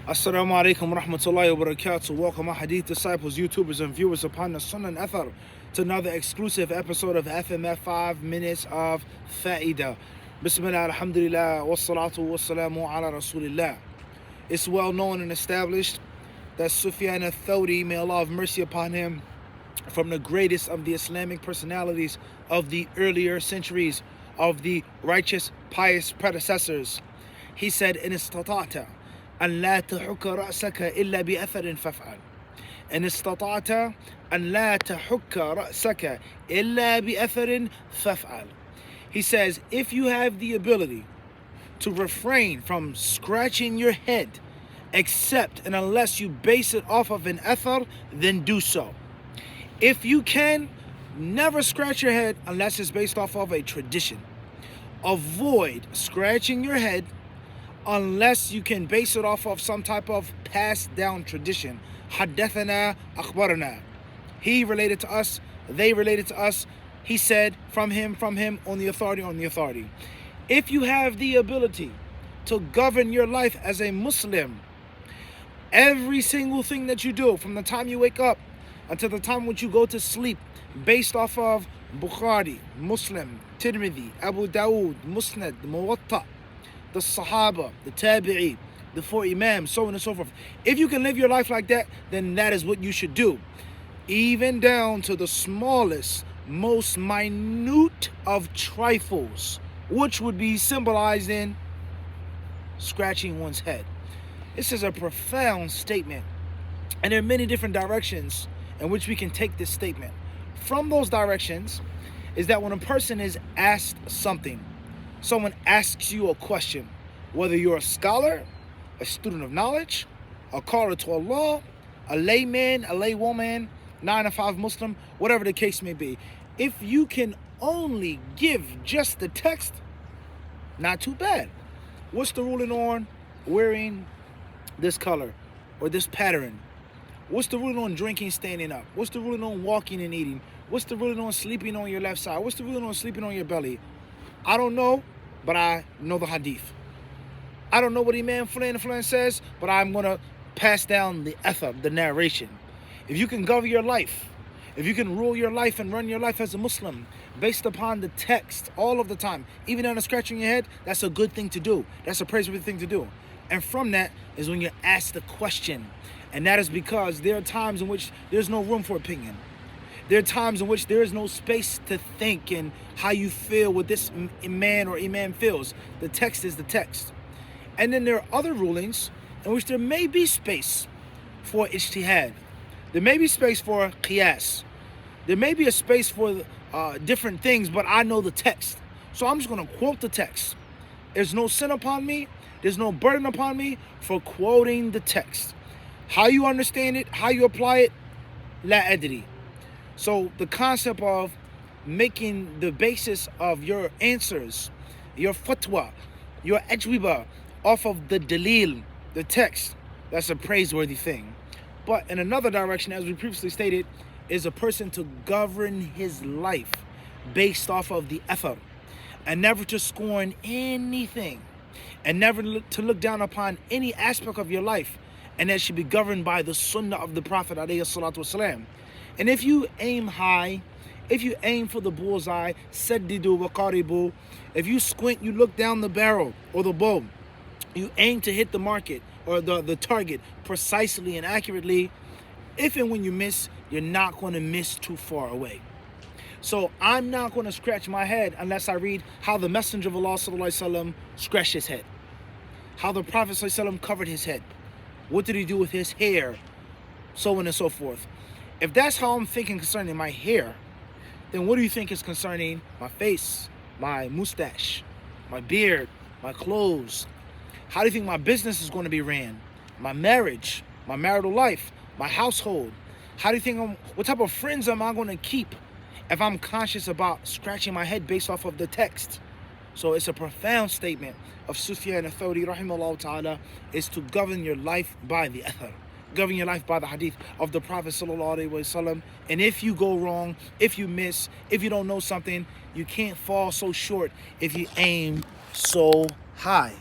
Assalamu alaikum wa rahmatullahi wa barakatuh. Welcome, my hadith disciples, YouTubers, and viewers upon the Sunnah and Athar to another exclusive episode of F.M.F 5 minutes of Fa'idah. Bismillah, alhamdulillah, wassalatu wassalamu ala rasulillah. It's well known and established that Sufyan al-Thawri, may Allah have mercy upon him, from the greatest of the Islamic personalities of the earlier centuries, of the righteous, pious predecessors, he said, in istata'ta أن لا تحك رأسك إلا بأثر فافعل. إن استطعت أن لا تحك رأسك إلا بأثر فافعل. He says, if you have the ability to refrain from scratching your head, except and unless you base it off of an athar, then do so. If you can, never scratch your head unless it's based off of a tradition. Avoid scratching your head unless you can base it off of some type of passed down tradition. Haddathana akhbarana. He related to us, they related to us, he said, from him, on the authority. If you have the ability to govern your life as a Muslim, every single thing that you do, from the time you wake up until the time when you go to sleep, based off of Bukhari, Muslim, Tirmidhi, Abu Dawood, Musnad, Muwatta, the Sahaba, the Tabi'i, the four Imams, so on and so forth. If you can live your life like that, then that is what you should do. Even down to the smallest, most minute of trifles, which would be symbolized in scratching one's head. This is a profound statement, and there are many different directions in which we can take this statement. From those directions is that when a person is asked something, someone asks you a question, whether you're a scholar, a student of knowledge, a caller to Allah, a layman, a laywoman, 9 to 5 Muslim, whatever the case may be. If you can only give just the text, not too bad. What's the ruling on wearing this color or this pattern? What's the ruling on drinking standing up? What's the ruling on walking and eating? What's the ruling on sleeping on your left side? What's the ruling on sleeping on your belly? I don't know, but I know the hadith. I don't know what Imam Fulan says, but I'm going to pass down the athar, the narration. If you can govern your life, if you can rule your life and run your life as a Muslim based upon the text all of the time, even down to scratching your head, that's a good thing to do. That's a praiseworthy thing to do. And from that is when you're asked the question. And that is because there are times in which there's no room for opinion. There are times in which there is no space to think and how you feel, what this man or imam feels. The text is the text. And then there are other rulings in which there may be space for ijtihad. There may be space for qiyas. There may be a space for different things, but I know the text. So I'm just going to quote the text. There's no sin upon me. There's no burden upon me for quoting the text. How you understand it, how you apply it, la adri. So the concept of making the basis of your answers, your fatwa, your ajwiba, off of the dalil, the text, that's a praiseworthy thing. But in another direction, as we previously stated, is a person to govern his life based off of the athar, and never to scorn anything, and never to look down upon any aspect of your life, and that should be governed by the sunnah of the Prophet ﷺ. And if you aim high, if you aim for the bullseye, saddidu wa qaribu, if you squint, you look down the barrel or the bow, you aim to hit the market or the target precisely and accurately, if and when you miss, you're not going to miss too far away. So I'm not going to scratch my head unless I read how the Messenger of Allah ﷺ scratched his head, how the Prophet ﷺ covered his head, what did he do with his hair, so on and so forth. If that's how I'm thinking concerning my hair, then what do you think is concerning my face, my mustache, my beard, my clothes? How do you think my business is going to be ran? My marriage, my marital life, my household? How do you think what type of friends am I going to keep if I'm conscious about scratching my head based off of the text? So it's a profound statement of Sufyan al-Thawri, rahimahullah ta'ala, is to govern your life by the athar. Govern your life by the hadith of the Prophet sallallahu alaihi wasallam. And if you go wrong, if you miss, if you don't know something, you can't fall so short if you aim so high.